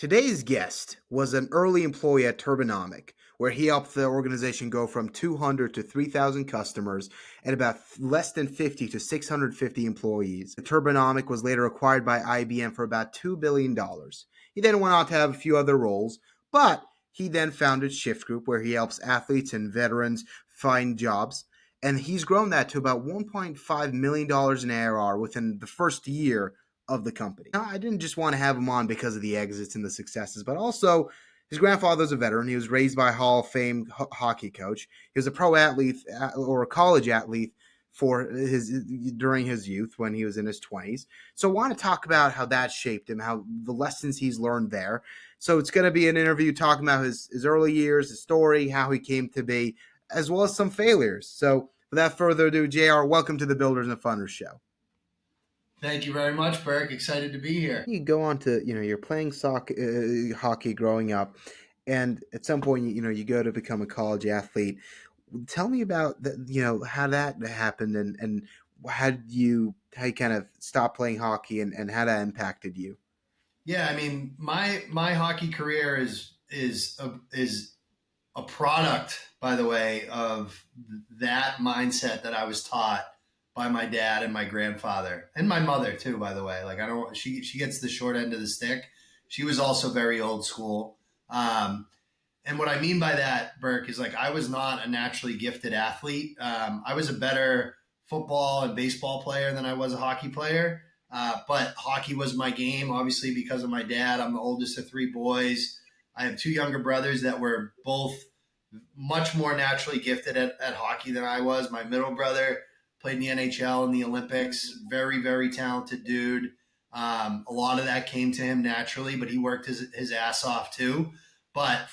Today's guest was an early employee at Turbonomic, where he helped the organization go from 200 to 3,000 customers and about less than 50 to 650 employees. Turbonomic was later acquired by IBM for about $2 billion. He then went on to have a few other roles, but he then founded Shift Group, where he helps athletes and veterans find jobs. And he's grown that to about $1.5 million in ARR within the first year of the company. Now, I didn't just want to have him on because of the exits and the successes, but also his grandfather's a veteran. He was raised by a Hall of Fame hockey coach. He was a pro athlete or a college athlete for his during his youth when he was in his 20s. So I want to talk about how that shaped him, how the lessons he's learned there. So it's going to be an interview talking about his early years, his story, how he came to be, as well as some failures. So without further ado, JR, welcome to the Builders and Funders Show. Thank you very much, Burke. Excited to be here. You go on to, you're playing hockey growing up, and at some point, you go to become a college athlete. Tell me about how that happened, and how you kind of stopped playing hockey, and how that impacted you. Yeah, I mean, my hockey career is a product, by the way, of that mindset that I was taught by my dad and my grandfather and my mother too. By the way, like I don't, she gets the short end of the stick. She was also very old school. And what I mean by that, Burke, is like I was not a naturally gifted athlete. I was a better football and baseball player than I was a hockey player. But hockey was my game, obviously, because of my dad. I'm the oldest of three boys. I have two younger brothers that were both much more naturally gifted at hockey than I was. My middle brother played in the NHL and the Olympics. Very, very talented dude. A lot of that came to him naturally, but he worked his ass off too. But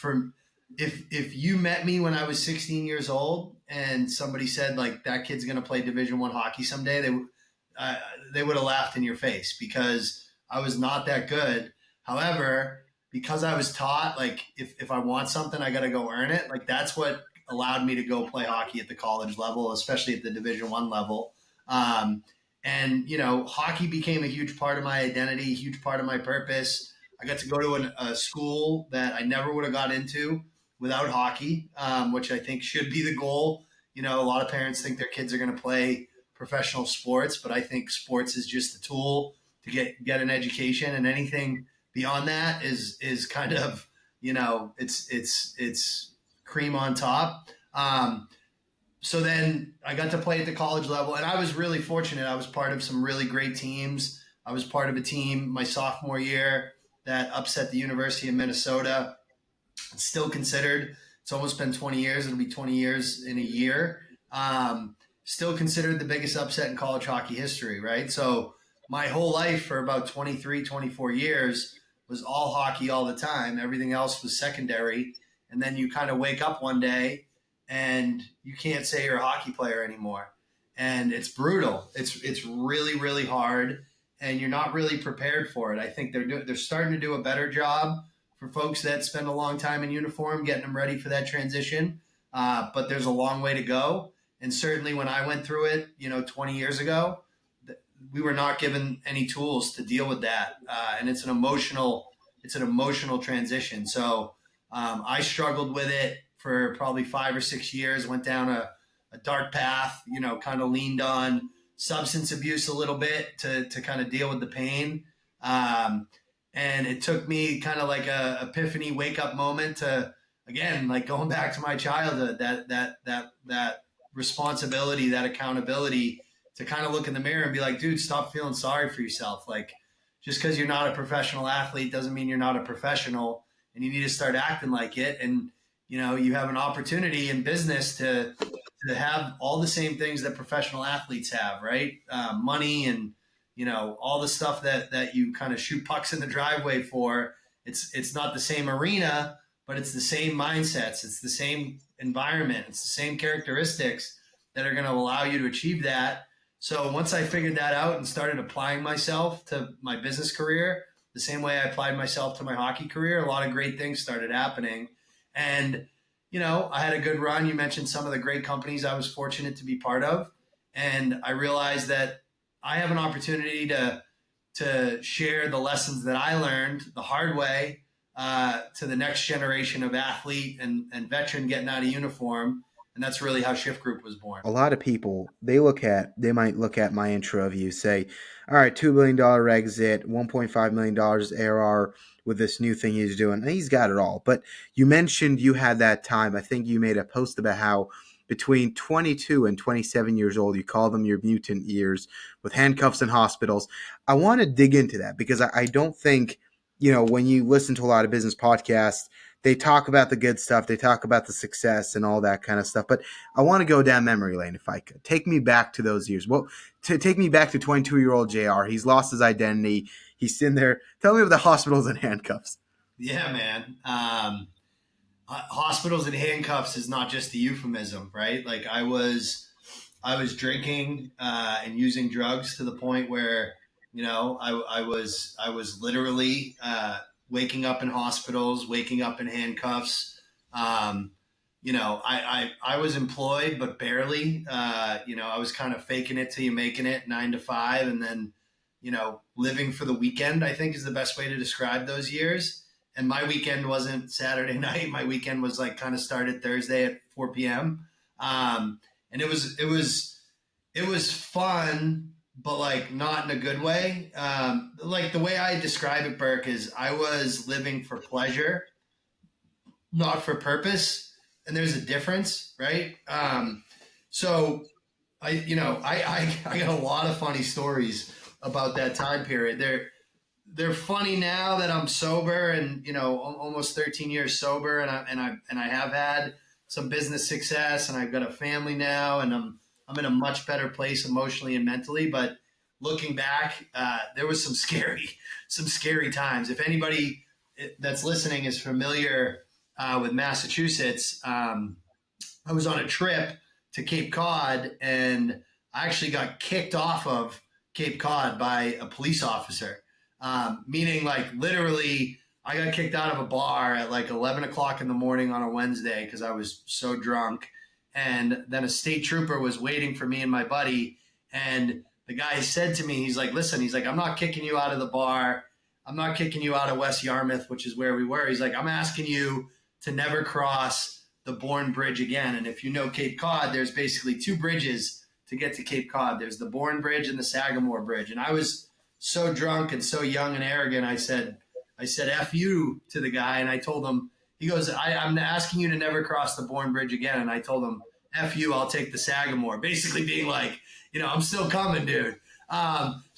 if you met me when I was 16 years old and somebody said like that kid's going to play Division I hockey someday, they would have laughed in your face because I was not that good. However, because I was taught like if I want something, I got to go earn it. Like that's what allowed me to go play hockey at the college level, especially at the Division I level. And hockey became a huge part of my identity, a huge part of my purpose. I got to go to a school that I never would have got into without hockey, which I think should be the goal. A lot of parents think their kids are going to play professional sports, but I think sports is just a tool to get an education, and anything beyond that is kind of it's cream on top. So then I got to play at the college level, and I was really fortunate. I was part of some really great teams. I was part of a team my sophomore year that upset the University of Minnesota. It's still considered. It's almost been 20 years. It'll be 20 years in a year. Still considered the biggest upset in college hockey history, right? So my whole life for about 23, 24 years was all hockey all the time. Everything else was secondary. And then you kind of wake up one day and you can't say you're a hockey player anymore. And it's brutal. It's really, really hard. And you're not really prepared for it. I think they're starting to do a better job for folks that spend a long time in uniform, getting them ready for that transition. But there's a long way to go. And certainly when I went through it, 20 years ago, we were not given any tools to deal with that. And it's an emotional transition. So I struggled with it for probably 5 or 6 years, went down a dark path, kind of leaned on substance abuse a little bit to kind of deal with the pain. And it took me kind of like a epiphany wake up moment to, again, like going back to my childhood, that responsibility, that accountability to kind of look in the mirror and be like, dude, stop feeling sorry for yourself. Like just because you're not a professional athlete doesn't mean you're not a professional, and you need to start acting like it. And, you have an opportunity in business to have all the same things that professional athletes have, right? Money and, all the stuff that you kind of shoot pucks in the driveway for. It's not the same arena, but it's the same mindsets. It's the same environment. It's the same characteristics that are going to allow you to achieve that. So once I figured that out and started applying myself to my business career, the same way I applied myself to my hockey career, a lot of great things started happening. And, I had a good run. You mentioned some of the great companies I was fortunate to be part of. And I realized that I have an opportunity to share the lessons that I learned the hard way to the next generation of athlete and veteran getting out of uniform. And that's really how Shift Group was born. A lot of people they might look at my intro of you, say, all right, $2 billion exit, $1.5 million ARR with this new thing he's doing, and he's got it all. But you mentioned you had that time. I think you made a post about how between 22 and 27 years old, you call them your mutant years with handcuffs and hospitals. I want to dig into that because I don't think, when you listen to a lot of business podcasts, they talk about the good stuff, they talk about the success and all that kind of stuff. But I want to go down memory lane if I could. Take me back to those years. Well, take me back to 22-year-old JR. He's lost his identity. He's sitting there. Tell me of the hospitals and handcuffs. Yeah, man. Hospitals and handcuffs is not just a euphemism, right? Like I was drinking and using drugs to the point where I was literally waking up in hospitals, waking up in handcuffs. Um, I was employed, but barely. I was kind of faking it till you making it, 9 to 5, and then living for the weekend. I think is the best way to describe those years. And my weekend wasn't Saturday night. My weekend was like kind of started Thursday at 4 p.m. And it was fun, but like not in a good way. Like the way I describe it, Burke, is I was living for pleasure, not for purpose, and there's a difference, right? So I got a lot of funny stories about that time period. They're funny now that I'm sober and almost 13 years sober, and I have had some business success, and I've got a family now, and I'm in a much better place emotionally and mentally. But looking back, there was some scary times. If anybody that's listening is familiar with Massachusetts, I was on a trip to Cape Cod, and I actually got kicked off of Cape Cod by a police officer. Meaning, like, literally, I got kicked out of a bar at like 11 o'clock in the morning on a Wednesday because I was so drunk. And then a state trooper was waiting for me and my buddy. And the guy said to me, he's like, listen, he's like, I'm not kicking you out of the bar. I'm not kicking you out of West Yarmouth, which is where we were. He's like, I'm asking you to never cross the Bourne Bridge again. And if you know Cape Cod, there's basically two bridges to get to Cape Cod. There's the Bourne Bridge and the Sagamore Bridge. And I was so drunk and so young and arrogant. I said, F you to the guy. And I told him, he goes, I'm asking you to never cross the Bourne Bridge again. And I told him, F you, I'll take the Sagamore. Basically being like, I'm still coming, dude.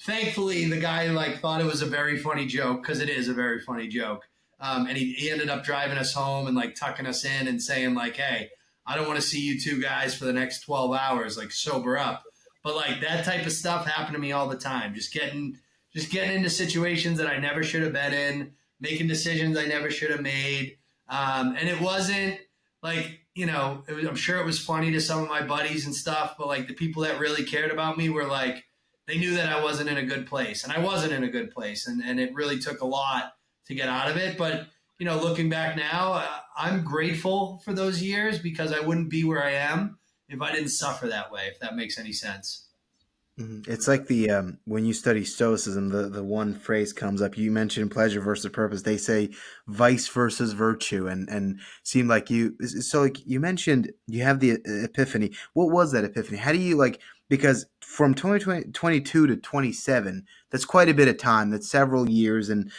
Thankfully, the guy like thought it was a very funny joke, because it is a very funny joke. And he ended up driving us home and like tucking us in and saying like, hey, I don't want to see you two guys for the next 12 hours, like sober up. But like that type of stuff happened to me all the time. Just getting into situations that I never should have been in, making decisions I never should have made. And it wasn't like, I'm sure it was funny to some of my buddies and stuff, but like the people that really cared about me were like, they knew that I wasn't in a good place, and I wasn't in a good place. And it really took a lot to get out of it. But, looking back now, I'm grateful for those years, because I wouldn't be where I am if I didn't suffer that way, if that makes any sense. It's like the when you study Stoicism, the one phrase comes up. You mentioned pleasure versus purpose. They say vice versus virtue, and seem like you. So like you mentioned, you have the epiphany. What was that epiphany? How do you like? Because from 2022 to 27, that's quite a bit of time. That's several years, and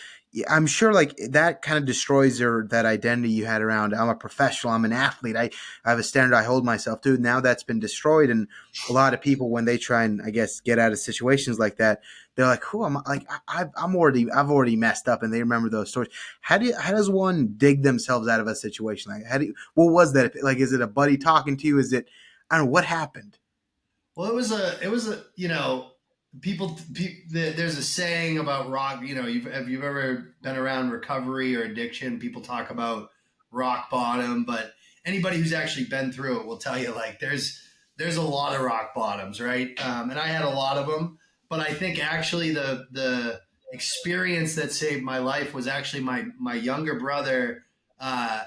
I'm sure like that kind of destroys that identity you had around. I'm a professional. I'm an athlete. I have a standard I hold myself to. Now that's been destroyed, and a lot of people, when they try and I guess get out of situations like that, they're like, "Who am I?" Like I've already messed up, and they remember those stories. How does one dig themselves out of a situation like? What was that like? Is it a buddy talking to you? Is it I don't know what happened? Well, it was a there's a saying about rock. If you've ever been around recovery or addiction, people talk about rock bottom, but anybody who's actually been through it will tell you like there's a lot of rock bottoms, right? And I had a lot of them, but I think actually the experience that saved my life was actually my younger brother. Uh,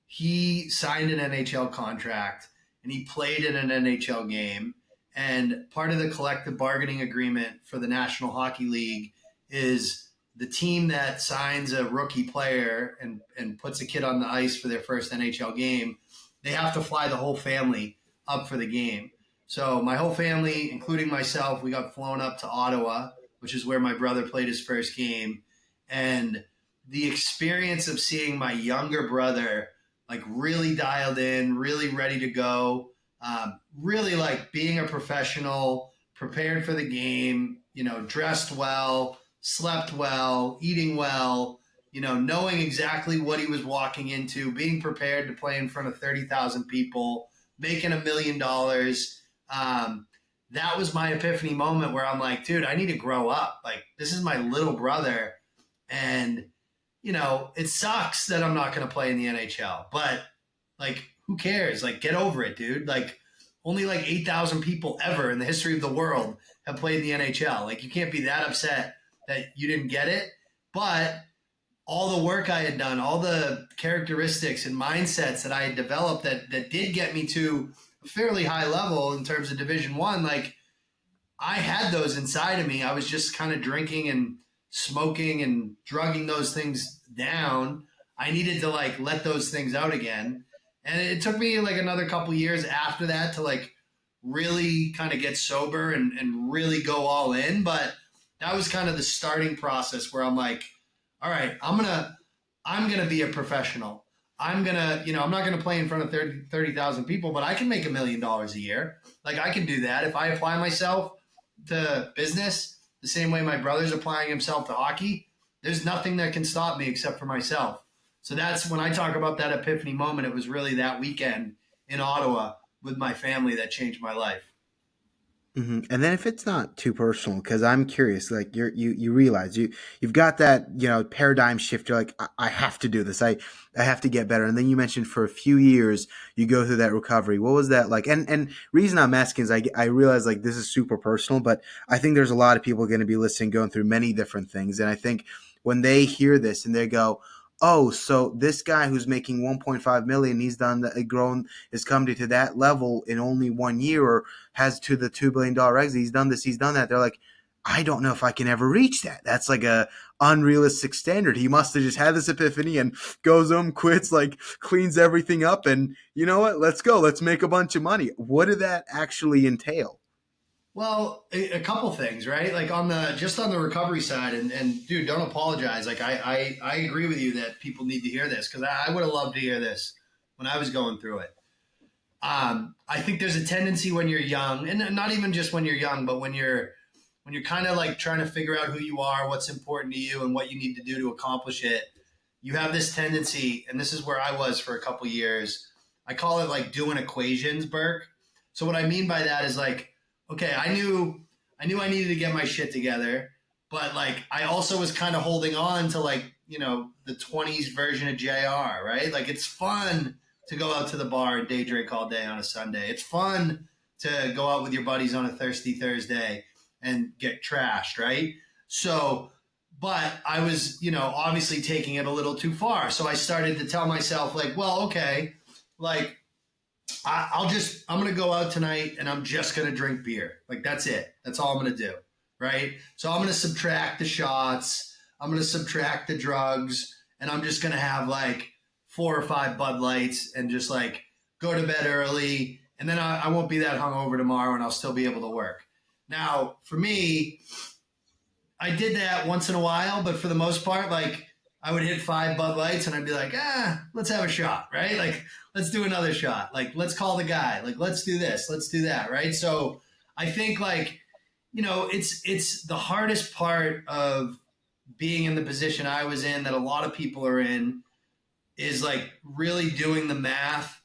he signed an NHL contract, and he played in an NHL game. And part of the collective bargaining agreement for the National Hockey League is the team that signs a rookie player and puts a kid on the ice for their first NHL game, they have to fly the whole family up for the game. So my whole family, including myself, we got flown up to Ottawa, which is where my brother played his first game. And the experience of seeing my younger brother like really dialed in, really ready to go, really like being a professional, prepared for the game, dressed well, slept well, eating well, knowing exactly what he was walking into, being prepared to play in front of 30,000 people, making $1 million. That was my epiphany moment where I'm like, dude, I need to grow up. Like, this is my little brother. And, it sucks that I'm not going to play in the NHL, but like, who cares? Like, get over it, dude. Like, only like 8,000 people ever in the history of the world have played in the NHL. Like, you can't be that upset that you didn't get it. But all the work I had done, all the characteristics and mindsets that I had developed that did get me to a fairly high level in terms of Division One, like I had those inside of me. I was just kind of drinking and smoking and drugging those things down. I needed to like let those things out again. And it took me like another couple years after that to like really kind of get sober and really go all in. But that was kind of the starting process where I'm like, all right, I'm gonna be a professional. I'm gonna, I'm not gonna play in front of 30,000 people, but I can make $1 million a year. Like I can do that if I apply myself to business the same way my brother's applying himself to hockey. There's nothing that can stop me except for myself. So that's when I talk about that epiphany moment. It was really that weekend in Ottawa with my family that changed my life. And then if it's not too personal, because I'm curious, like you realize you've got that paradigm shift. You're like, I have to do this. I have to get better. And then you mentioned for a few years you go through that recovery. What was that like? And reason I'm asking is I realize like this is super personal, but I think there's a lot of people going to be listening, going through many different things, and I think when they hear this and they go, oh, so this guy who's making 1.5 million, he's done grown has come to that level in only 1 year, or has to the $2 billion exit. He's done this, he's done that. They're like, I don't know if I can ever reach that. That's like a unrealistic standard. He must have just had this epiphany and goes home, quits, like cleans everything up, and you know what? Let's go. Let's make a bunch of money. What did that actually entail? Well, a couple things, right? Like on the recovery side, and dude, don't apologize. Like I agree with you that people need to hear this because I would have loved to hear this when I was going through it. I think there's a tendency when you're young, and not even just when you're young, but when you're kind of like trying to figure out who you are, what's important to you, and what you need to do to accomplish it. You have this tendency, and this is where I was for a couple years. I call it like doing equations, Burke. So what I mean by that is like, okay, I needed to get my shit together, but like I also was kind of holding on to like, the 20s version of JR, right? Like it's fun to go out to the bar and day drink all day on a Sunday. It's fun to go out with your buddies on a thirsty Thursday and get trashed, right? So, but I was, obviously taking it a little too far. So I started to tell myself like, well, okay, like I'm going to go out tonight and I'm just going to drink beer. Like, that's it. That's all I'm going to do. Right. So I'm going to subtract the shots. I'm going to subtract the drugs, and I'm just going to have like 4 or 5 Bud Lights and just like go to bed early. And then I won't be that hungover tomorrow and I'll still be able to work. Now, for me, I did that once in a while, but for the most part, like I would hit 5 Bud Lights and I'd be like, let's have a shot, right? Like, let's do another shot. Like, let's call the guy. Like, let's do this. Let's do that, right? So I think like, it's the hardest part of being in the position I was in that a lot of people are in is like really doing the math.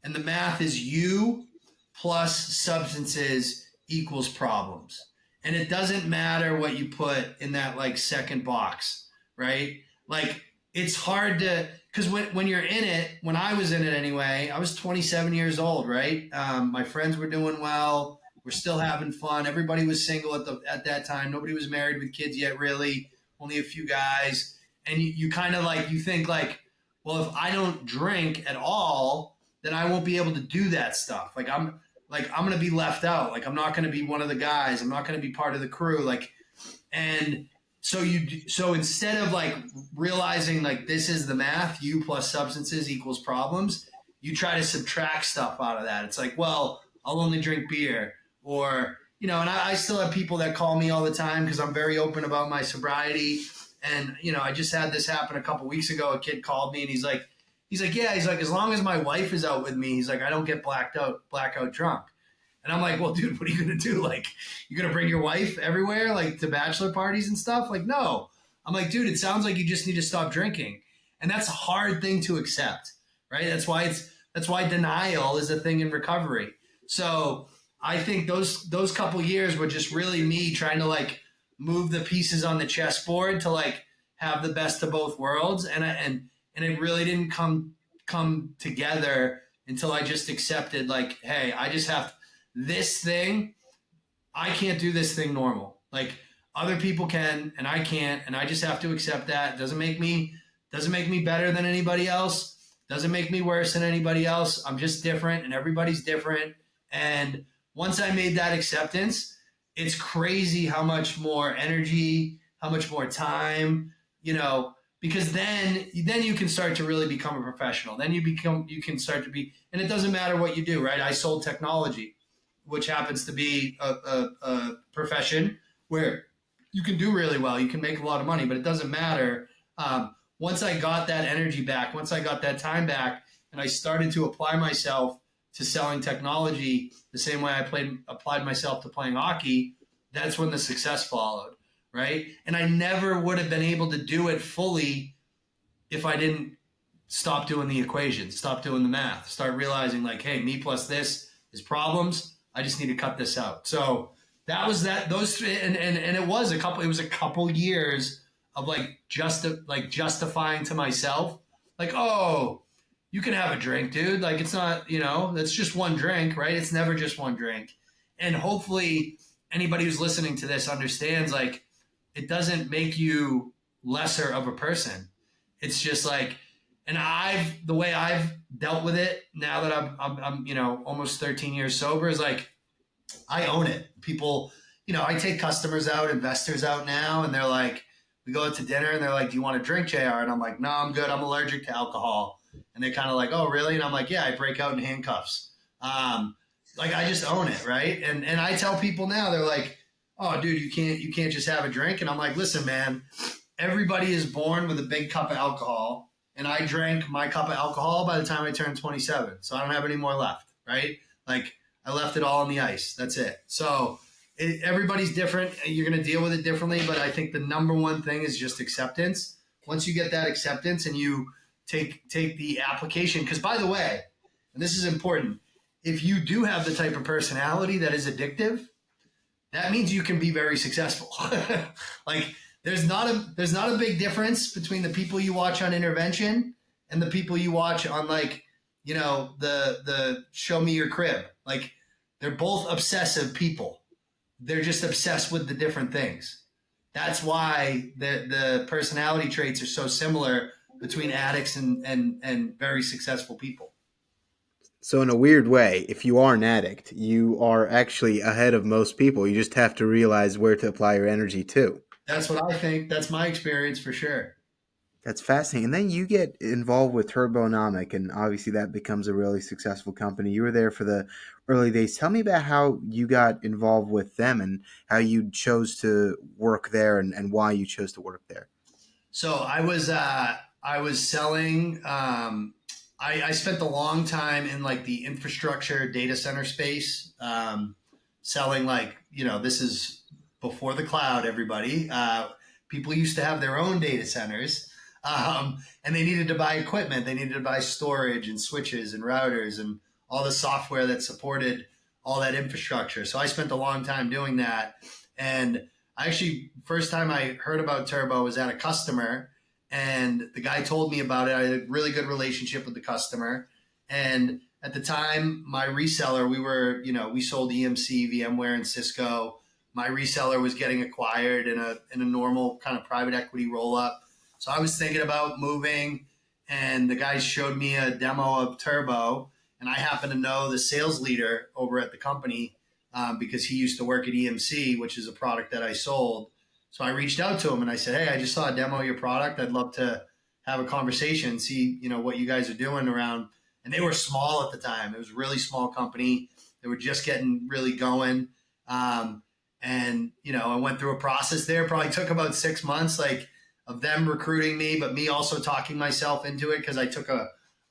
And the math is you plus substances equals problems. And it doesn't matter what you put in that like second box, right? Like it's hard to, because when you're in it, when I was in it anyway, I was 27 years old, right? My friends were doing well. We're still having fun. Everybody was single at that time. Nobody was married with kids yet, really. Only a few guys. And you kind of like, you think like, well, if I don't drink at all, then I won't be able to do that stuff. I'm going to be left out. Like, I'm not going to be one of the guys. I'm not going to be part of the crew. Like, and So instead of like realizing like this is the math, you plus substances equals problems, you try to subtract stuff out of that. It's like, well, I'll only drink beer, or and I still have people that call me all the time because I'm very open about my sobriety. And I just had this happen a couple weeks ago. A kid called me and he's like, yeah, he's like, as long as my wife is out with me, he's like, I don't get blackout drunk. And I'm like, well, dude, what are you going to do? Like, you're going to bring your wife everywhere, like to bachelor parties and stuff? Like, no. I'm like, dude, it sounds like you just need to stop drinking. And that's a hard thing to accept, right? That's why denial is a thing in recovery. So I think those couple years were just really me trying to like move the pieces on the chessboard to like have the best of both worlds. And it really didn't come together until I just accepted like, hey, I just have this thing. I can't do this thing normal. Like other people can and I can't, and I just have to accept that. Doesn't make me better than anybody else. Doesn't make me worse than anybody else. I'm just different and everybody's different. And once I made that acceptance, it's crazy how much more energy, how much more time, because then you can start to really become a professional. Then you can start to be, and it doesn't matter what you do, right? I sold technology, which happens to be a profession where you can do really well. You can make a lot of money, but it doesn't matter. Once I got that energy back, once I got that time back, and I started to apply myself to selling technology the same way I applied myself to playing hockey, that's when the success followed, right? And I never would have been able to do it fully if I didn't stop doing the equations, stop doing the math, start realizing like, hey, me plus this is problems. I just need to cut this out. So that was that. Those three, and it was a couple. It was a couple years of like justifying to myself, like, oh, you can have a drink, dude. Like it's not, that's just one drink, right? It's never just one drink. And hopefully anybody who's listening to this understands like it doesn't make you lesser of a person. It's just like, and the way I've dealt with it now that I'm almost 13 years sober is like, I own it. People, I take customers out, investors out now, and they're like, we go out to dinner and they're like, do you want to drink, JR? And I'm like, no, I'm good. I'm allergic to alcohol. And they kind of like, oh, really? And I'm like, yeah, I break out in handcuffs. Like I just own it, right? And I tell people now, they're like, oh, dude, you can't just have a drink. And I'm like, listen, man, everybody is born with a big cup of alcohol, and I drank my cup of alcohol by the time I turned 27, so I don't have any more left, right? Like I left it all on the ice. That's it. So everybody's different. You're going to deal with it differently, but I think the number one thing is just acceptance. Once you get that acceptance and you take the application, because by the way, and this is important, if you do have the type of personality that is addictive, that means you can be very successful. Like there's not a big difference between the people you watch on Intervention and the people you watch on like, the Show Me Your Crib. Like they're both obsessive people. They're just obsessed with the different things. That's why the personality traits are so similar between addicts and very successful people. So in a weird way, if you are an addict, you are actually ahead of most people. You just have to realize where to apply your energy to. That's what I think. That's my experience for sure. That's fascinating. And then you get involved with Turbonomic, and obviously that becomes a really successful company. You were there for the early days. Tell me about how you got involved with them and how you chose to work there and why you chose to work there. So I was selling. I spent a long time in like the infrastructure data center space, selling like this is before the cloud. Everybody, people used to have their own data centers. And they needed to buy equipment. They needed to buy storage and switches and routers and all the software that supported all that infrastructure. So I spent a long time doing that. And I actually, first time I heard about Turbo was at a customer, and the guy told me about it. I had a really good relationship with the customer. And at the time, my reseller, we sold EMC, VMware, and Cisco. My reseller was getting acquired in a normal kind of private equity roll up. So I was thinking about moving, and the guys showed me a demo of Turbo, and I happened to know the sales leader over at the company because he used to work at EMC, which is a product that I sold. So I reached out to him and I said, hey, I just saw a demo of your product. I'd love to have a conversation, see, what you guys are doing around. And they were small at the time. It was a really small company. They were just getting really going. Um, and, I went through a process there, probably took about 6 months, like of them recruiting me, but me also talking myself into it because I took a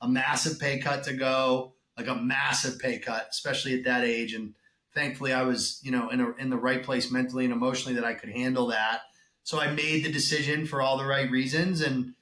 massive pay cut to go, like a massive pay cut, especially at that age. And thankfully I was, in the right place mentally and emotionally that I could handle that. So I made the decision for all the right reasons. And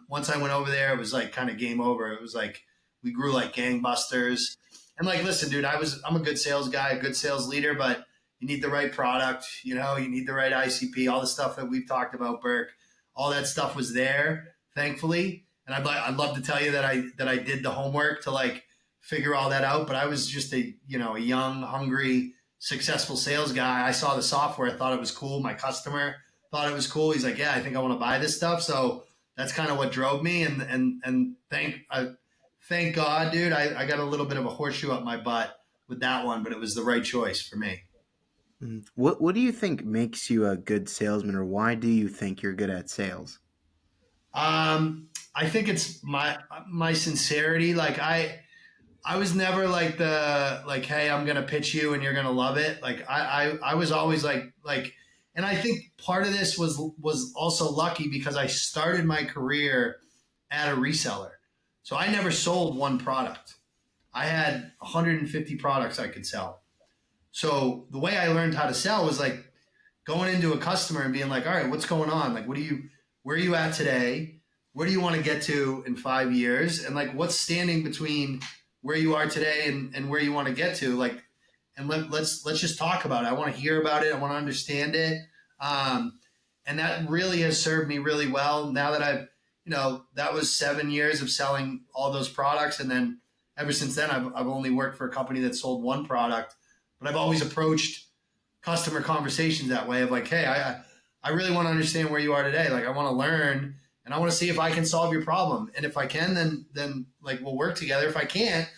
once I went over there, it was like kind of game over. It was like we grew like gangbusters. And like, listen, dude, I'm a good sales guy, a good sales leader, but you need the right product, you need the right ICP, all the stuff that we've talked about, Burke. All that stuff was there, thankfully. And I'd love to tell you that I did the homework to like figure all that out. But I was just a young, hungry, successful sales guy. I saw the software, thought it was cool. My customer thought it was cool. He's like, yeah, I think I want to buy this stuff. So that's kind of what drove me. And thank God, dude, I got a little bit of a horseshoe up my butt with that one, but it was the right choice for me. What do you think makes you a good salesman, or why do you think you're good at sales? I think it's my sincerity. Like I was never like hey, I'm gonna pitch you and you're gonna love it. Like I was always like, and I think part of this was also lucky because I started my career at a reseller, so I never sold one product. I had 150 products I could sell. So the way I learned how to sell was like going into a customer and being like, all right, what's going on? Like, where are you at today? Where do you want to get to in 5 years? And like, what's standing between where you are today and where you want to get to? Like, and let's just talk about it. I want to hear about it. I want to understand it. Um, and that really has served me really well. Now that that was 7 years of selling all those products. And then ever since then, I've only worked for a company that sold one product, but I've always approached customer conversations that way of like, hey, I really want to understand where you are today. Like I want to learn and I want to see if I can solve your problem. And if I can, then like we'll work together. If I can't,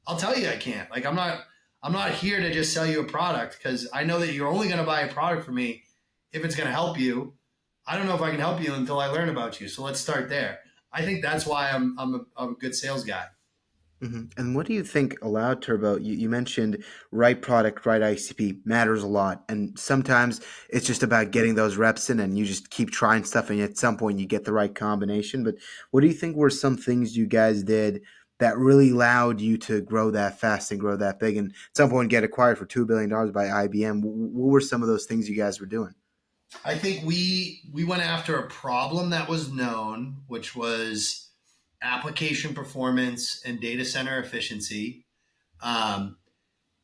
I'll tell you I can't. Like I'm not here to just sell you a product because I know that you're only going to buy a product from me if it's going to help you. I don't know if I can help you until I learn about you. So let's start there. I think that's why I'm a good sales guy. And what do you think allowed Turbo? You mentioned right product, right ICP matters a lot. And sometimes it's just about getting those reps in and you just keep trying stuff and at some point you get the right combination. But what do you think were some things you guys did that really allowed you to grow that fast and grow that big and at some point get acquired for $2 billion by IBM? What were some of those things you guys were doing? I think we went after a problem that was known, which was application performance and data center efficiency. Um,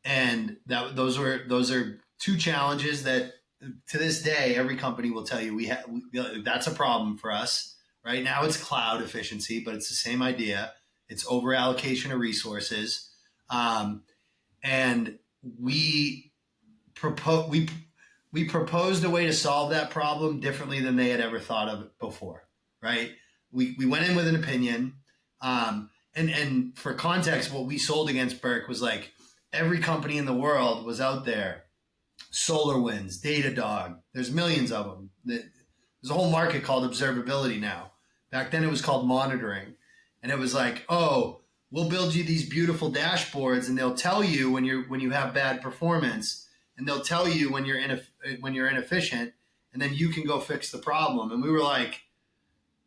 and those are two challenges that to this day every company will tell you that's a problem for us. Right now it's cloud efficiency, but it's the same idea. It's over allocation of resources, and we propose we proposed a way to solve that problem differently than they had ever thought of it before. Right? We went in with an opinion, and for context, what we sold against Burke was like every company in the world was out there. SolarWinds, Datadog. There's millions of them. There's a whole market called observability now. Back then it was called monitoring. And it was like, oh, we'll build you these beautiful dashboards and they'll tell you when you have bad performance and they'll tell you when you're inefficient and then you can go fix the problem. And we were like,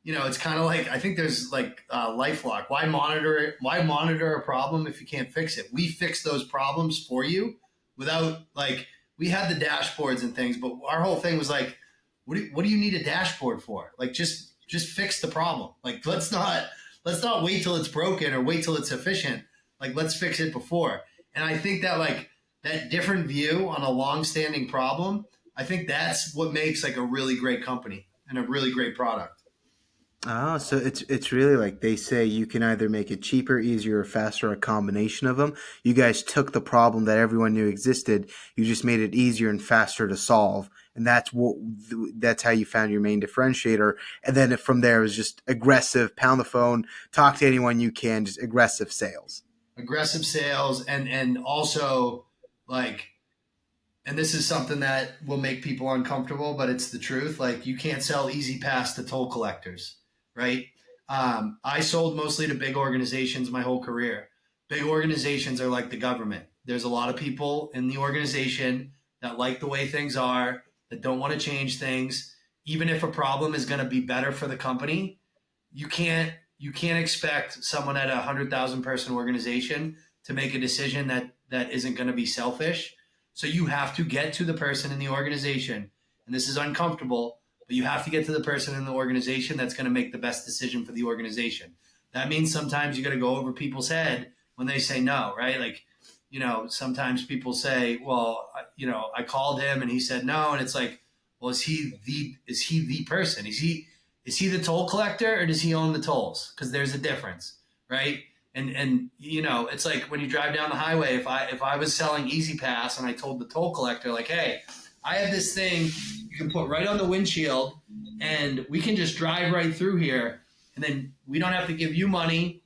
it's kind of like I think there's like LifeLock. Why monitor a problem if you can't fix it? We fix those problems for you without like we had the dashboards and things, but our whole thing was like, what do you need a dashboard for? Like just fix the problem. Like let's not wait till it's broken or wait till it's efficient. Like let's fix it before. And I think that like that different view on a long-standing problem, I think that's what makes like a really great company and a really great product. Oh, so it's really like they say you can either make it cheaper, easier, or faster, a combination of them. You guys took the problem that everyone knew existed, you just made it easier and faster to solve, and that's how you found your main differentiator. And then from there it was just aggressive, pound the phone, talk to anyone you can, just aggressive sales. Aggressive sales and also like and this is something that will make people uncomfortable, but it's the truth. Like, you can't sell Easy Pass to toll collectors, right? I sold mostly to big organizations my whole career. Big organizations are like the government. There's a lot of people in the organization that like the way things are, that don't want to change things. Even if a problem is going to be better for the company, you can't expect someone at 100,000 person organization to make a decision that isn't going to be selfish. So you have to get to the person in the organization, and this is uncomfortable, but you have to get to the person in the organization that's going to make the best decision for the organization. That means sometimes you got to go over people's head when they say no, right? Like, sometimes people say, well, I called him and he said no, and it's like, well, is he the person? Is he the toll collector, or does he own the tolls? Because there's a difference, right? And it's like when you drive down the highway. If I was selling Easy Pass and I told the toll collector, like, hey, I have this thing you can put right on the windshield, and we can just drive right through here, and then we don't have to give you money.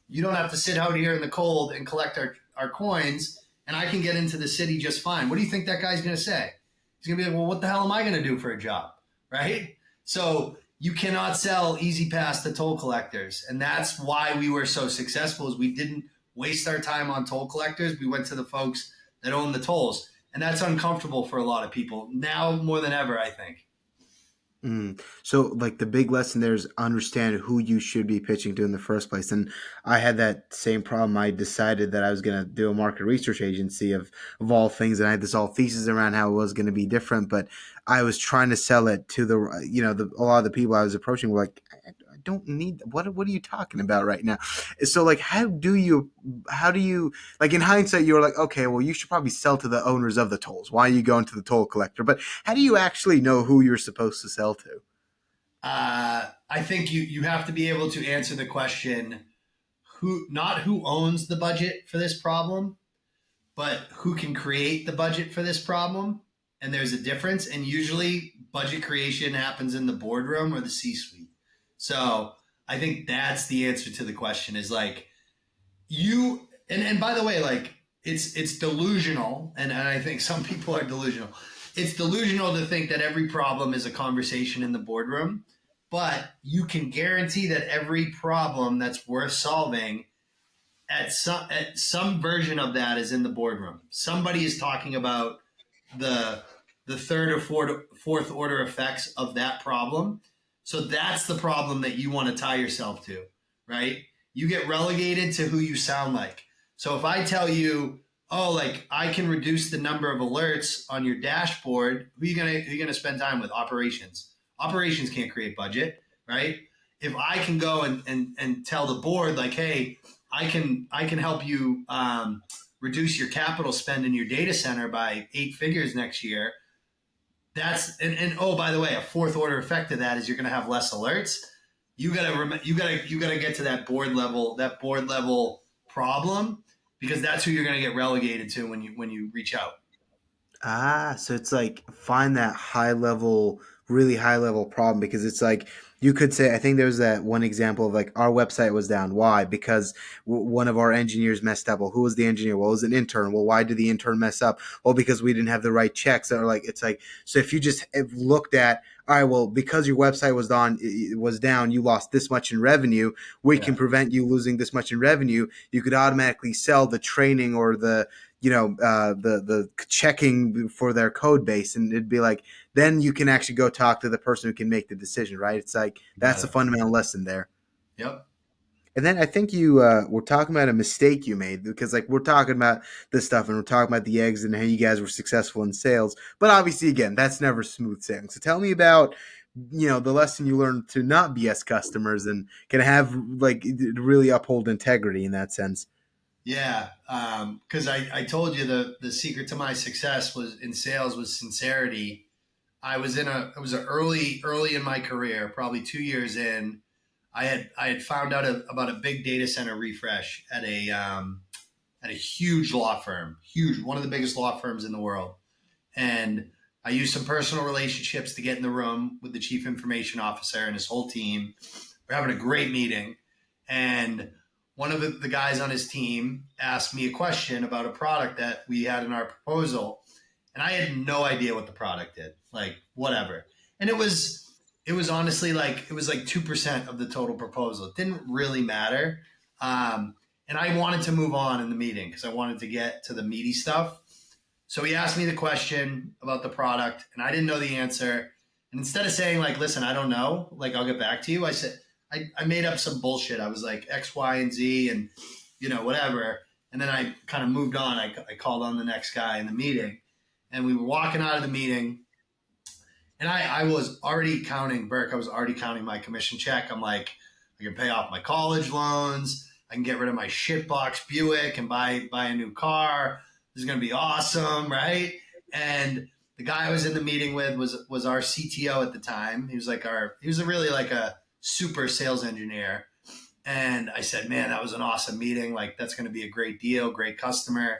You don't have to sit out here in the cold and collect our coins, and I can get into the city just fine. What do you think that guy's going to say? He's going to be like, well, what the hell am I going to do for a job? Right? So you cannot sell Easy Pass to toll collectors. And that's why we were so successful, is we didn't waste our time on toll collectors. We went to the folks that own the tolls. And that's uncomfortable for a lot of people now more than ever, I think. So, like, the big lesson there is understand who you should be pitching to in the first place. And I had that same problem. I decided that I was going to do a market research agency of all things, and I had this all thesis around how it was going to be different. But I was trying to sell it to a lot of the people I was approaching were like, I don't need what are you talking about right now? So, like, how do you like, in hindsight, you were like, okay, well, you should probably sell to the owners of the tolls. Why are you going to the toll collector? But how do you actually know who you're supposed to sell to? I think you have to be able to answer the question, who owns the budget for this problem, but who can create the budget for this problem. And there's a difference. And usually budget creation happens in the boardroom or the C-suite. So I think that's the answer to the question, is like, and by the way, like, it's delusional. And I think some people are delusional. It's delusional to think that every problem is a conversation in the boardroom, but you can guarantee that every problem that's worth solving, at some version of that, is in the boardroom. Somebody is talking about the third or fourth order effects of that problem. So that's the problem that you want to tie yourself to, right? You get relegated to who you sound like. So if I tell you, oh, like, I can reduce the number of alerts on your dashboard, who are you gonna spend time with? Operations. Operations can't create budget, right? If I can go and tell the board, like, hey, I can help you reduce your capital spend in your data center by 8 figures next year. And oh, by the way, a fourth order effect of that is you're going to have less alerts. You gotta get to that board level problem, because that's who you're going to get relegated to when you reach out. So it's like find that really high level problem, because it's like you could say, I think there was that one example of like our website was down. Why? Because one of our engineers messed up. Well, who was the engineer? Well, it was an intern. Well, why did the intern mess up? Well, because we didn't have the right checks. Or like, it's like, so if you just have looked at, all right, well, because your website was down, you lost this much in revenue. We can Yeah. prevent you losing this much in revenue. You could automatically sell the training or the checking for their code base, and it'd be like, then you can actually go talk to the person who can make the decision, right? It's like You that's got the it. fundamental lesson there. Yep. And then I think you were talking about a mistake you made, because like we're talking about this stuff and we're talking about the eggs and how you guys were successful in sales, but obviously again that's never smooth sailing. So tell me about the lesson you learned to not BS customers and can have like really uphold integrity in that sense. Yeah, because I told you the secret to my success was in sales was sincerity. It was a early in my career, probably 2 years in. I had found out about a big data center refresh at a huge law firm, huge, one of the biggest law firms in the world. And I used some personal relationships to get in the room with the chief information officer and his whole team. We're having a great meeting, and one of the guys on his team asked me a question about a product that we had in our proposal. and I had no idea what the product did, like whatever. And it was honestly like it was like 2% of the total proposal. It didn't really matter. Um, and I wanted to move on in the meeting because I wanted to get to the meaty stuff. So he asked me the question about the product, and I didn't know the answer. And instead of saying like, "Listen, I don't know," like I'll get back to you, I said I made up some bullshit. I was like X, Y, and Z, and whatever. And then I kind of moved on. I called on the next guy in the meeting, and we were walking out of the meeting, and I was already counting, Burke. I was already counting my commission check. I'm like, I can pay off my college loans. I can get rid of my shitbox Buick and buy a new car. This is gonna be awesome, right? And the guy I was in the meeting with was our CTO at the time. He was really like a super sales engineer. And I said, man, that was an awesome meeting. Like, that's going to be a great deal, great customer.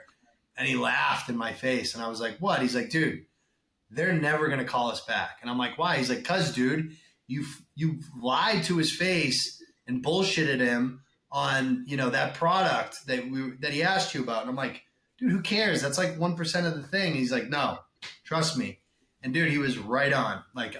And he laughed in my face. And I was like, what? He's like, dude, they're never going to call us back. And I'm like, why? He's like, cuz dude, you've lied to his face and bullshitted him on, that product that he asked you about. And I'm like, dude, who cares? That's like 1% of the thing. He's like, no, trust me. And dude, he was right on. Like,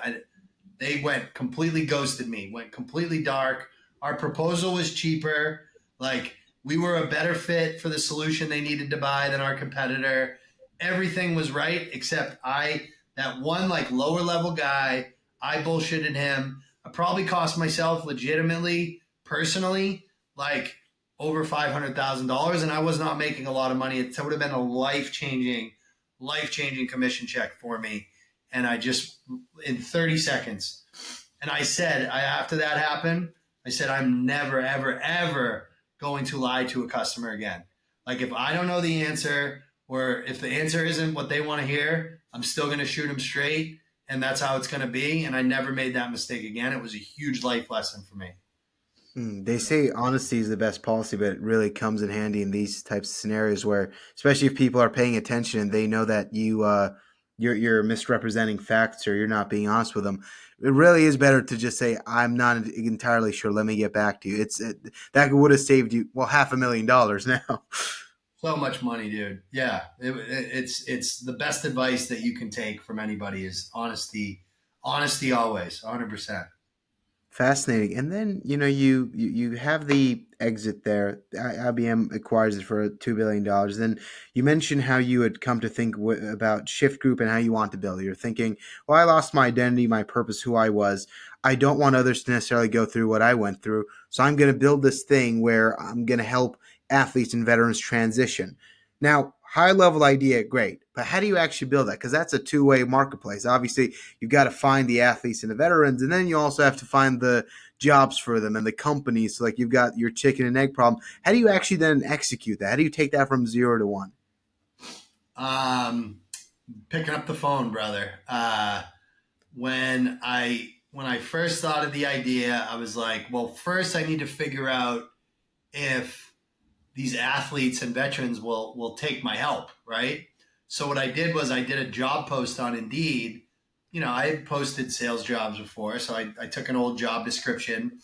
they went completely ghosted me, went completely dark. Our proposal was cheaper. Like, we were a better fit for the solution they needed to buy than our competitor. Everything was right except that one like lower level guy, I bullshitted him. I probably cost myself legitimately, personally, like over $500,000, and I was not making a lot of money. It would have been a life changing commission check for me, and I just in 30 seconds. And I said, after that happened, I said, I'm never, ever, ever going to lie to a customer again. Like, if I don't know the answer, or if the answer isn't what they want to hear, I'm still going to shoot them straight. And that's how it's going to be. And I never made that mistake again. It was a huge life lesson for me. They say honesty is the best policy, but it really comes in handy in these types of scenarios where, especially if people are paying attention and they know that you're misrepresenting facts or you're not being honest with them. It really is better to just say, "I'm not entirely sure. Let me get back to you." That would have saved you $500,000 now. So much money, dude. Yeah. It's the best advice that you can take from anybody is honesty. Honesty always, 100%. Fascinating. And then, you have the exit there. IBM acquires it for $2 billion. Then you mentioned how you had come to think about Shift Group and how you want to build. You're thinking, well, I lost my identity, my purpose, who I was. I don't want others to necessarily go through what I went through. So I'm going to build this thing where I'm going to help athletes and veterans transition. Now, high level idea, great. But how do you actually build that? Because that's a two-way marketplace. Obviously, you've got to find the athletes and the veterans, and then you also have to find the jobs for them and the companies. So like you've got your chicken and egg problem. How do you actually then execute that? How do you take that from 0 to 1? Um, Picking up the phone, brother. When I first thought of the idea, I was like, well, first I need to figure out if these athletes and veterans will take my help, right? So what I did was I did a job post on Indeed. I had posted sales jobs before, so I took an old job description,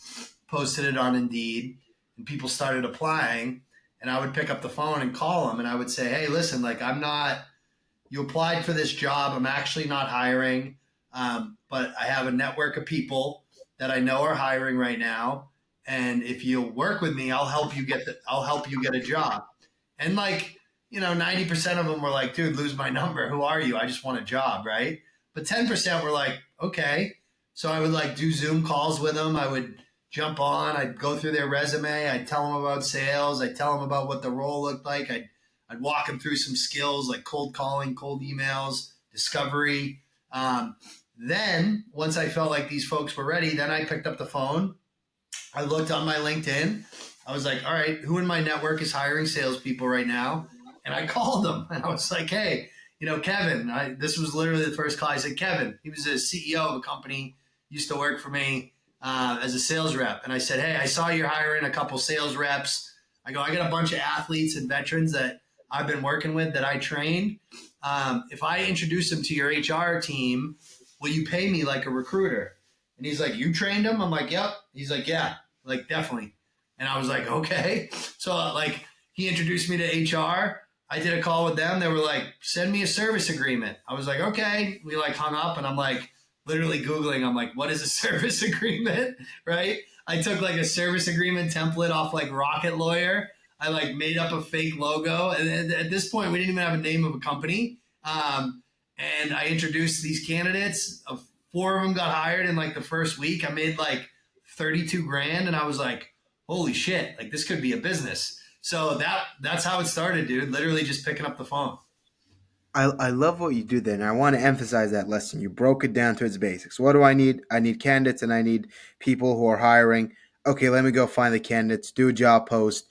posted it on Indeed, and people started applying. And I would pick up the phone and call them, and I would say, hey, listen, like you applied for this job. I'm actually not hiring, but I have a network of people that I know are hiring right now. And if you'll work with me, I'll help you get a job. And 90% of them were like, dude, lose my number. Who are you? I just want a job, right? But 10% were like, okay. So I would do Zoom calls with them. I would jump on. I'd go through their resume. I'd tell them about sales. I'd tell them about what the role looked like. I'd walk them through some skills like cold calling, cold emails, discovery. Then once I felt like these folks were ready, then I picked up the phone. I looked on my LinkedIn. I was like, all right, who in my network is hiring salespeople right now? And I called them and I was like, hey, Kevin, this was literally the first call. I said, Kevin, he was a CEO of a company, used to work for me as a sales rep. And I said, hey, I saw you're hiring a couple sales reps. I go, I got a bunch of athletes and veterans that I've been working with that I trained. If I introduce them to your HR team, will you pay me like a recruiter? And he's like, you trained them? I'm like, yep. He's like, yeah, definitely. And I was like, okay. So he introduced me to HR. I did a call with them. They were like, send me a service agreement. I was like, okay. We like hung up and I'm like literally Googling. I'm like, what is a service agreement? Right. I took like a service agreement template off like Rocket Lawyer. I like made up a fake logo. And at this point, we didn't even have a name of a company. And I introduced these candidates. Four of them got hired in like the first week. I made like 32 grand. And I was like, holy shit, like this could be a business. So that's how it started, dude. Literally just picking up the phone. I love what you do there, and I want to emphasize that lesson. You broke it down to its basics. What do I need? I need candidates, and I need people who are hiring. Okay, let me go find the candidates, do a job post.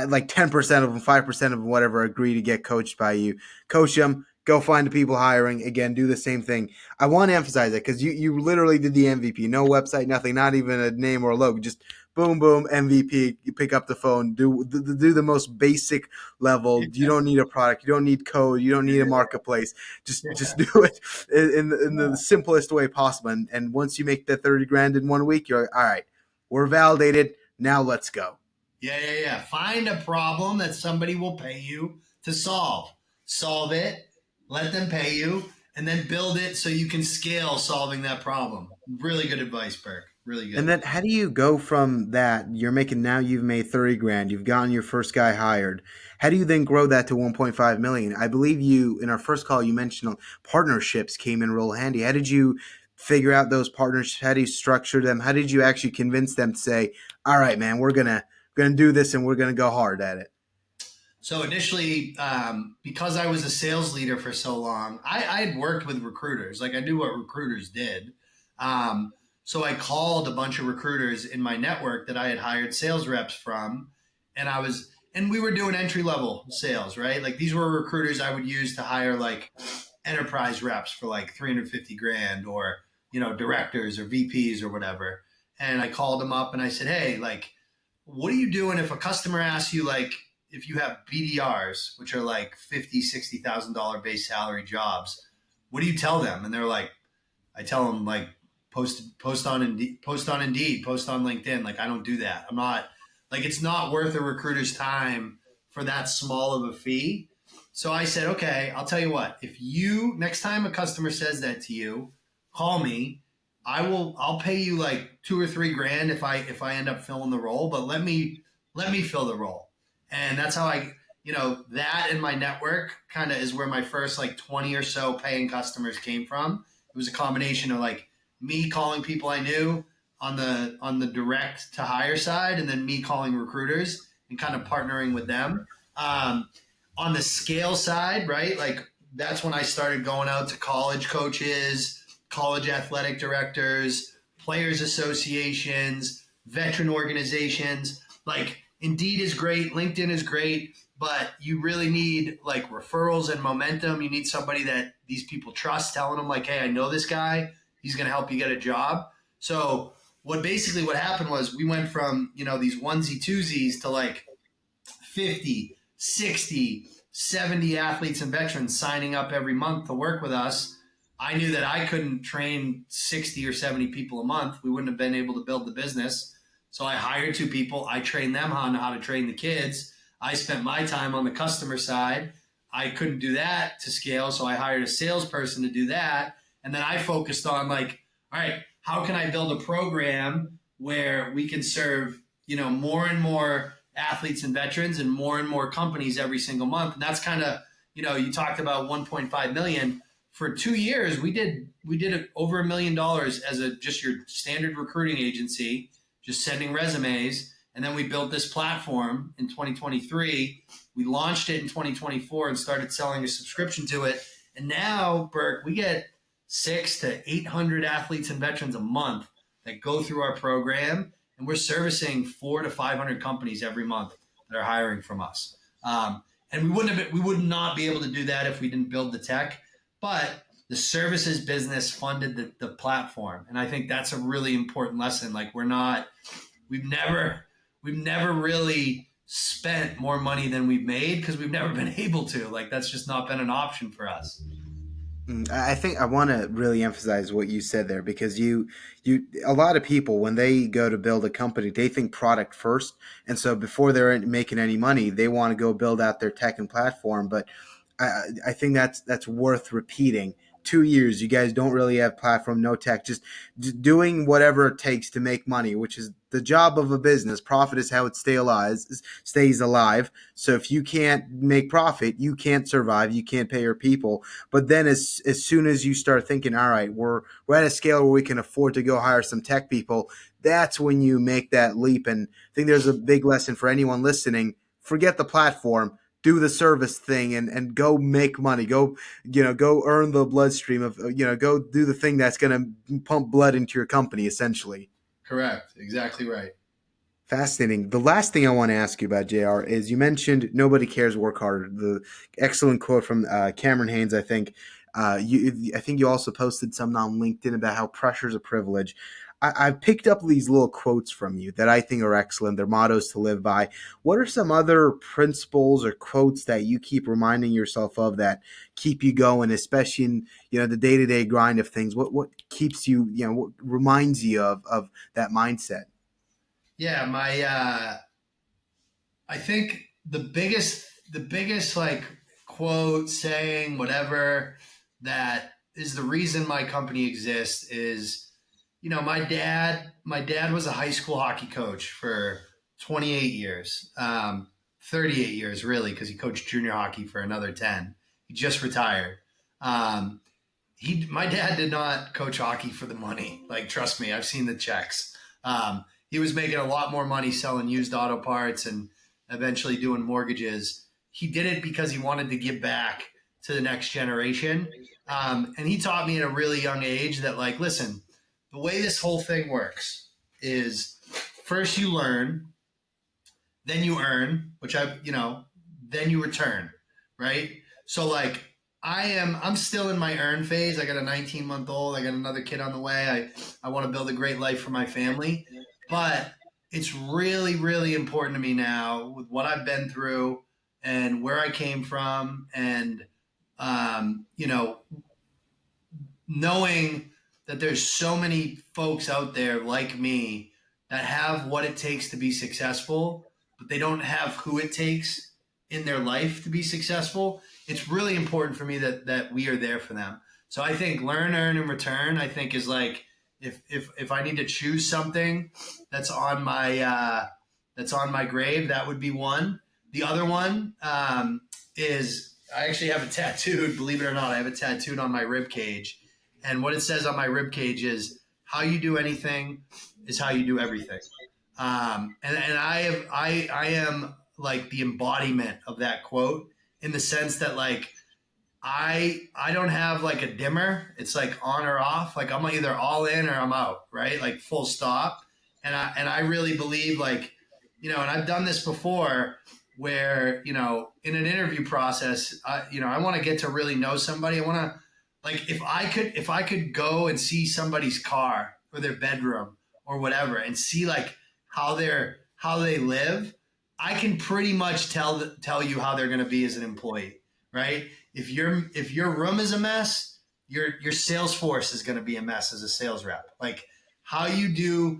Like 10% of them, 5% of them, whatever, agree to get coached by you. Coach them, go find the people hiring. Again, do the same thing. I want to emphasize that because you literally did the MVP. No website, nothing, not even a name or a logo. Just boom, boom, MVP. You pick up the phone, do the most basic level. You don't need a product. You don't need code. You don't need a marketplace. Just do it in the simplest way possible. And once you make that 30 grand in 1 week, you're like, all right, we're validated. Now let's go. Yeah. Find a problem that somebody will pay you to solve. Solve it, let them pay you, and then build it so you can scale solving that problem. Really good advice, Burke. Really And good. then how do you go from that? You're making now you've made 30 grand. You've gotten your first guy hired. How do you then grow that to 1.5 million? I believe you in our first call you mentioned partnerships came in real handy. How did you figure out those partnerships? How do you structure them? How did you actually convince them to say, "All right, man, we're gonna do this and we're gonna go hard at it"? So initially, because I was a sales leader for so long, I had worked with recruiters. Like I knew what recruiters did. So I called a bunch of recruiters in my network that I had hired sales reps from, and we were doing entry level sales, right? Like these were recruiters I would use to hire like enterprise reps for like 350 grand or, directors or VPs or whatever. And I called them up and I said, hey, like, what are you doing if a customer asks you like if you have BDRs, which are like $50,000, $60,000 base salary jobs? What do you tell them? And they're like, I tell them like post on Indeed, post on LinkedIn. Like I don't do that. I'm not like it's not worth a recruiter's time for that small of a fee. So I said, okay, I'll tell you what. If you next time a customer says that to you, call me. I'll pay you like 2 or 3 grand if I end up filling the role, but let me fill the role. And that's how that in my network kind of is where my first like 20 or so paying customers came from. It was a combination of like me calling people I knew on the direct to hire side, and then me calling recruiters and kind of partnering with them. Um, on the scale side, right? Like that's when I started going out to college coaches, college athletic directors, players associations, veteran organizations. Like Indeed is great, LinkedIn is great, but you really need like referrals and momentum. You need somebody that these people trust, telling them like, hey, I know this guy. He's going to help you get a job. So what happened was we went from, these onesie twosies to like 50, 60, 70 athletes and veterans signing up every month to work with us. I knew that I couldn't train 60 or 70 people a month. We wouldn't have been able to build the business. So I hired two people. I trained them on how to train the kids. I spent my time on the customer side. I couldn't do that to scale. So I hired a salesperson to do that. And then I focused on like, all right, how can I build a program where we can serve, more and more athletes and veterans and more companies every single month. And that's kind of, you talked about 1.5 million. For 2 years, we did over $1 million as just your standard recruiting agency, just sending resumes. And then we built this platform in 2023. We launched it in 2024 and started selling a subscription to it. And now, Burke, we get 600 to 800 athletes and veterans a month that go through our program, and we're servicing 400 to 500 companies every month that are hiring from us. And we would not be able to do that if we didn't build the tech, but the services business funded the platform. And I think that's a really important lesson. Like we've never really spent more money than we've made because we've never been able to. Like that's just not been an option for us. I think I want to really emphasize what you said there, because a lot of people, when they go to build a company, they think product first, and so before they're making any money, they want to go build out their tech and platform. But I think that's worth repeating. 2 years, you guys don't really have platform, no tech, just doing whatever it takes to make money, which is the job of a business. Profit is how it stays alive. So if you can't make profit, you can't survive, you can't pay your people. But then as soon as you start thinking, all right, we're at a scale where we can afford to go hire some tech people, that's when you make that leap. And I think there's a big lesson for anyone listening. Forget the platform, do the service thing, and go make money. Go earn the bloodstream of, go do the thing that's going to pump blood into your company, essentially. Correct. Exactly right. Fascinating. The last thing I want to ask you about, JR, is you mentioned nobody cares, work harder. The excellent quote from Cameron Haynes, I think. I think you also posted something on LinkedIn about how pressure is a privilege. I've picked up these little quotes from you that I think are excellent. They're mottos to live by. What are some other principles or quotes that you keep reminding yourself of that keep you going, especially in the day to day grind of things? What keeps you, what reminds you of that mindset? Yeah, I think the biggest like quote, saying, whatever, that is the reason my company exists is, my dad was a high school hockey coach for 28 years, 38 years really, because he coached junior hockey for another 10. He just retired. Um, my dad did not coach hockey for the money. Like, trust me, I've seen the checks. He was making a lot more money selling used auto parts and eventually doing mortgages. He did it because he wanted to give back to the next generation. And he taught me at a really young age that, like, listen, the way this whole thing works is, first you learn, then you earn, then you return, right? So, like, I'm still in my earn phase. I got a 19-month old. I got another kid on the way. I want to build a great life for my family, but it's really, really important to me now, with what I've been through and where I came from, and um, you know, knowing that there's so many folks out there like me that have what it takes to be successful, but they don't have who it takes in their life to be successful. It's really important for me that we are there for them. So I think learn, earn, and return, I think, is like, if I need to choose something that's on my grave, that would be one. The other one is, I actually have a tattooed, believe it or not, I have a tattooed on my rib cage, and what it says on my rib cage is, "How you do anything is how you do everything." And I am like the embodiment of that quote, in the sense that, like, I don't have like a dimmer. It's like on or off. Like, I'm either all in or I'm out, right? Like, full stop. And I really believe, like, and I've done this before, where, in an interview process, I want to get to really know somebody. I want to, like, if I could go and see somebody's car or their bedroom or whatever, and see, like, how they live, I can pretty much tell you how they're going to be as an employee, right? If your room is a mess, your sales force is going to be a mess as a sales rep. Like, how you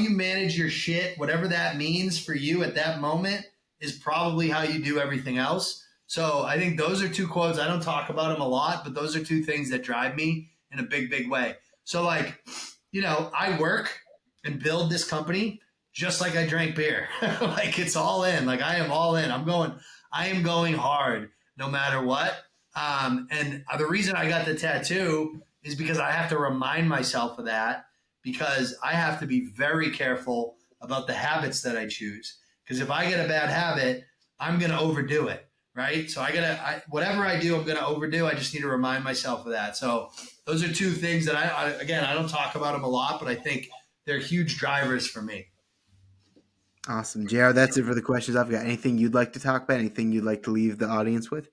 manage your shit, whatever that means for you at that moment, is probably how you do everything else. So I think those are two quotes. I don't talk about them a lot, but those are two things that drive me in a big, big way. So, like, I work and build this company just like I drank beer. Like, it's all in. Like, I am all in. I am going hard no matter what. And the reason I got the tattoo is because I have to remind myself of that, because I have to be very careful about the habits that I choose. Because if I get a bad habit, I'm going to overdo it. Right. So whatever I do, I'm going to overdo. I just need to remind myself of that. So those are two things that again, I don't talk about them a lot, but I think they're huge drivers for me. Awesome. JR, that's it for the questions I've got. Anything you'd like to talk about? Anything you'd like to leave the audience with?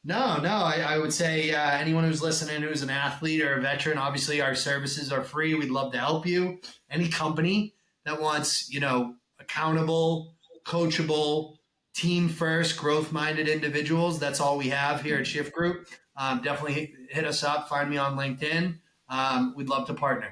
No, no. I would say, anyone who's listening, who's an athlete or a veteran, obviously our services are free. We'd love to help you. Any company that wants, accountable, coachable, team first, growth minded individuals, that's all we have here at Shift Group. definitely hit us up. Find me on LinkedIn. We'd love to partner.